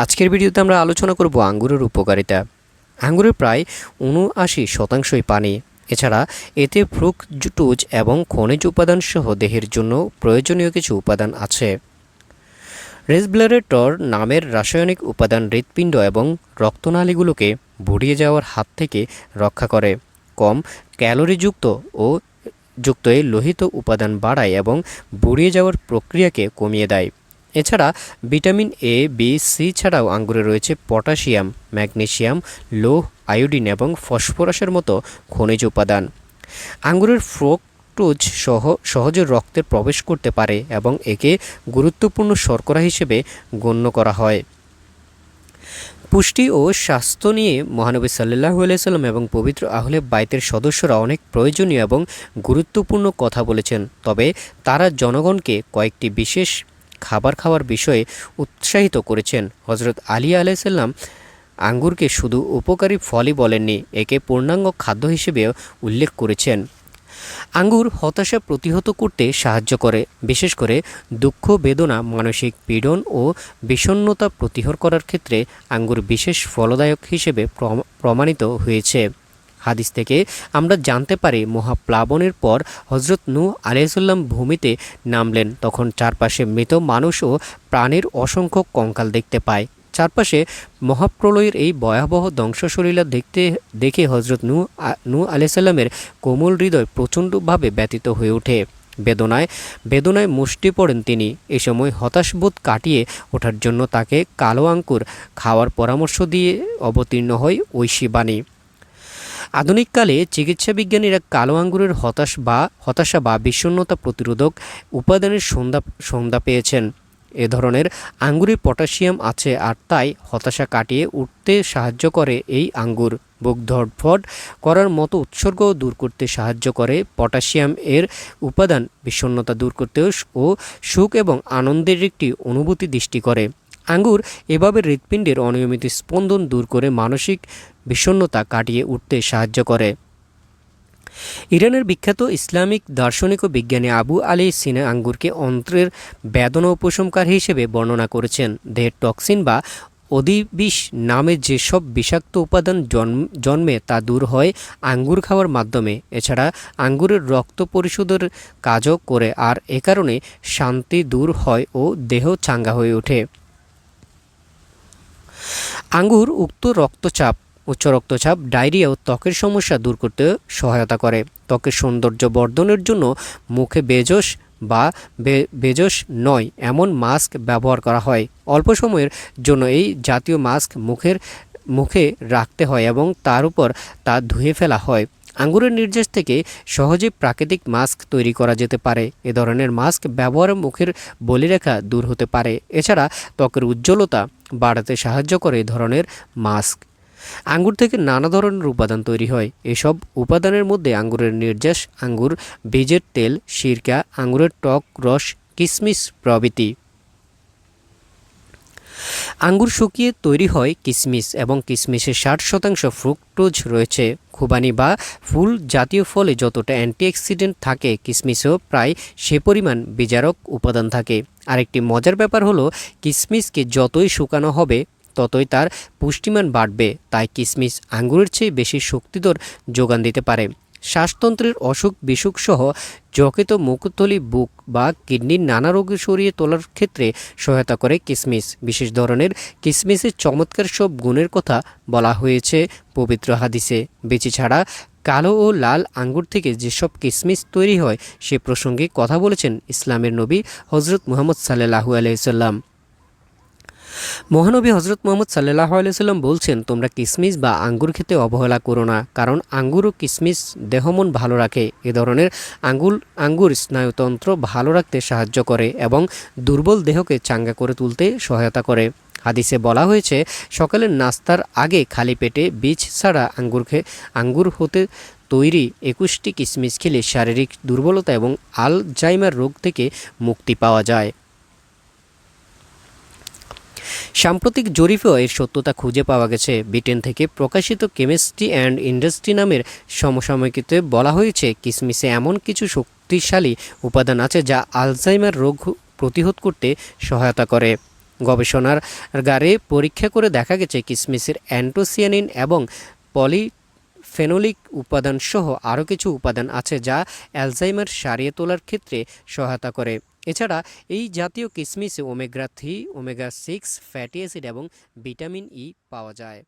আজকের ভিডিওতে আমরা আলোচনা করব আঙ্গুরের উপকারিতা। আঙ্গুরের প্রায় ৭৯% পানি। এছাড়া এতে ফ্রুক্টোজ এবং খনিজ উপাদান সহ দেহের জন্য প্রয়োজনীয় কিছু উপাদান আছে। রেসভেরাট্রর নামের রাসায়নিক উপাদান হৃৎপিণ্ড এবং রক্তনালীগুলোকে বুড়িয়ে যাওয়ার হাত থেকে রক্ষা করে। কম ক্যালোরিযুক্ত ও যুক্ত এই লোহিত উপাদান বাড়ায় এবং বুড়িয়ে যাওয়ার প্রক্রিয়াকে কমিয়ে দেয়। এছাড়া ভিটামিন এ, বি, সি ছাড়াও আঙ্গুরে রয়েছে পটাশিয়াম, ম্যাগনেসিয়াম, লৌহ, আয়োডিন এবং ফসফরাসের মতো খনিজ উপাদান। আঙ্গুরের ফ্রুক্টোজ সহজে রক্তে প্রবেশ করতে পারে এবং একে গুরুত্বপূর্ণ শর্করা হিসেবে গণ্য করা হয়। পুষ্টি ও স্বাস্থ্য নিয়ে মহানবী সাল্লাল্লাহু আলাইহি সাল্লাম এবং পবিত্র আহলে বাইতের সদস্যরা অনেক প্রয়োজনীয় এবং গুরুত্বপূর্ণ কথা বলেছেন। তবে তারা জনগণকে কয়েকটি বিশেষ খাবার খাওয়ার বিষয়ে উৎসাহিত করেছেন। হজরত আলী আলাইহিস সালাম আঙ্গুরকে শুধু উপকারী ফলই বলেননি, একে পূর্ণাঙ্গ খাদ্য হিসেবেও উল্লেখ করেছেন। আঙ্গুর হতাশা প্রতিহত করতে সাহায্য করে, বিশেষ করে দুঃখ, বেদনা, মানসিক পীড়ন ও বিষণ্ণতা প্রতিহত করার ক্ষেত্রে আঙ্গুর বিশেষ ফলদায়ক হিসেবে প্রমাণিত হয়েছে। হাদিস থেকে আমরা জানতে পারি, মহাপ্লাবনের পর হজরত নূহ আলাইহিসসালাম ভূমিতে নামলেন। তখন চারপাশে মৃত মানুষ ও প্রাণীর অসংখ্য কঙ্কাল দেখতে পায়। চারপাশে মহাপ্রলয়ের এই ভয়াবহ ধ্বংসশলীলা দেখে হজরত নূহ আলাইহিসসালামের কোমল হৃদয় প্রচণ্ডভাবে ব্যথিত হয়ে ওঠে। বেদনায় মুষ্টি পড়েন তিনি। এ সময় হতাশবোধ কাটিয়ে ওঠার জন্য তাকে কালো আঙ্কুর খাওয়ার পরামর্শ দিয়ে অবতীর্ণ হয় ঐশী বাণী। আধুনিককালে চিকিৎসা বিজ্ঞানীরা কালো আঙ্গুরের হতাশা বা বিষণ্ণতা প্রতিরোধক উপাদানের সন্ধ্যা পেয়েছেন। এ ধরনের আঙ্গুরে পটাশিয়াম আছে আর তাই হতাশা কাটিয়ে উঠতে সাহায্য করে এই আঙ্গুর। বুক ধড়ফড় করার মতো উৎসর্গও দূর করতে সাহায্য করে। পটাশিয়াম এর উপাদান বিষণ্ণতা দূর করতেও ও সুখ এবং আনন্দের একটি অনুভূতি সৃষ্টি করে। আঙ্গুর এভাবে হৃৎপিণ্ডের অনিয়মিত স্পন্দন দূর করে মানসিক বিষণ্ণতা কাটিয়ে উঠতে সাহায্য করে। ইরানের বিখ্যাত ইসলামিক দার্শনিক ও বিজ্ঞানী আবু আলী সিনা আঙ্গুরকে অন্ত্রের বেদনা উপশমকারী হিসেবে বর্ণনা করেছেন। দেহের টক্সিন বা অধিবিষ নামে যেসব বিষাক্ত উপাদান জন্মে তা দূর হয় আঙ্গুর খাওয়ার মাধ্যমে। এছাড়া আঙ্গুরের রক্ত পরিশোধের কাজও করে আর এ কারণে শান্তি দূর হয় ও দেহ চাঙ্গা হয়ে ওঠে। আঙ্গুর উচ্চ রক্তচাপ, ডায়রিয়া ও ত্বকের সমস্যা দূর করতে সহায়তা করে। ত্বকের সৌন্দর্য বর্ধনের জন্য মুখে বেজস নয় এমন মাস্ক ব্যবহার করা হয়। অল্প সময়ের জন্য এই জাতীয় মাস্ক মুখে রাখতে হয় এবং তার উপর তা ধুয়ে ফেলা হয়। আঙ্গুরের নির্যাস থেকে সহজে প্রাকৃতিক মাস্ক তৈরি করা যেতে পারে। এ ধরনের মাস্ক ব্যবহারে মুখের বলিরেখা দূর হতে পারে। এছাড়া ত্বকের উজ্জ্বলতা বাড়াতে সাহায্য করে এ ধরনের মাস্ক। আঙ্গুর থেকে নানা ধরনের উপাদান তৈরি হয়। এসব উপাদানের মধ্যে আঙ্গুরের নির্যাস, আঙ্গুর বীজের তেল, সিরকা, আঙ্গুরের টক রস, কিশমিশ প্রভৃতি। আঙ্গুর শুকিয়ে তৈরি হয় কিশমিশ এবং কিশমিশে 60% ফ্রুক্টোজ রয়েছে। খুবানি বা ফুল জাতীয় ফলে যতটা অ্যান্টিঅক্সিডেন্ট থাকে কিশমিশেও প্রায় সে পরিমাণ বিজারক উপাদান থাকে। আরেকটি মজার ব্যাপার হলো, কিশমিশকে যতই শুকানো হবে ততই তার পুষ্টিমান বাড়বে। তাই কিশমিশ আঙ্গুরের চেয়ে বেশি শক্তিধর যোগান দিতে পারে। শ্বাসতন্ত্রের অসুখ বিসুখ সহ যকৃত, মুখথলি, বুক বা কিডনির নানা রোগ সরিয়ে তোলার ক্ষেত্রে সহায়তা করে কিশমিশ। বিশেষ ধরনের কিশমিশের চমৎকার সব গুণের কথা বলা হয়েছে পবিত্র হাদিসে। বেশি ছাড়া কালো ও লাল আঙ্গুর থেকে যেসব কিশমিশ তৈরি হয় সে প্রসঙ্গে কথা বলেছেন ইসলামের নবী হজরত মুহাম্মদ সাল্লাল্লাহু আলাইহি সাল্লাম। মহানবী হজরত মুহাম্মদ সাল্লাল্লাহু আলাইহি সাল্লাম বলছেন, তোমরা কিশমিশ বা আঙ্গুর খেতে অবহেলা করো না, কারণ আঙ্গুর ও কিশমিশ দেহমন ভালো রাখে। এ ধরনের আঙ্গুর স্নায়ুতন্ত্র ভালো রাখতে সাহায্য করে এবং দুর্বল দেহকে চাঙ্গা করে তুলতে সহায়তা করে। হাদিসে বলা হয়েছে, সকালের নাস্তার আগে খালি পেটে বীজ ছাড়া আঙ্গুর হতে তৈরি 21টি কিশমিশ খেলে শারীরিক দুর্বলতা এবং আলজাইমার রোগ থেকে মুক্তি পাওয়া যায়। সাম্প্রতিক জরিপেও এর সত্যতা খুঁজে পাওয়া গেছে। ব্রিটেন থেকে প্রকাশিত কেমিস্ট্রি অ্যান্ড ইন্ডাস্ট্রি নামের সমসাময়িকীতে বলা হয়েছে, কিশমিশে এমন কিছু শক্তিশালী উপাদান আছে যা আলজাইমার রোগ প্রতিরোধ করতে সহায়তা করে। গবেষণার গারে পরীক্ষা করে দেখা গেছে কিশমিশের অ্যান্টোসিয়ানিন এবং পলিফেনোলিক উপাদান সহ আরও কিছু উপাদান আছে যা অ্যালজাইমার সারিয়ে তোলার ক্ষেত্রে সহায়তা করে। এছাড়া এই জাতীয় কিশমিশে ওমেগা 3, ওমেগা 6 ফ্যাটি অ্যাসিড এবং ভিটামিন ই পাওয়া যায়।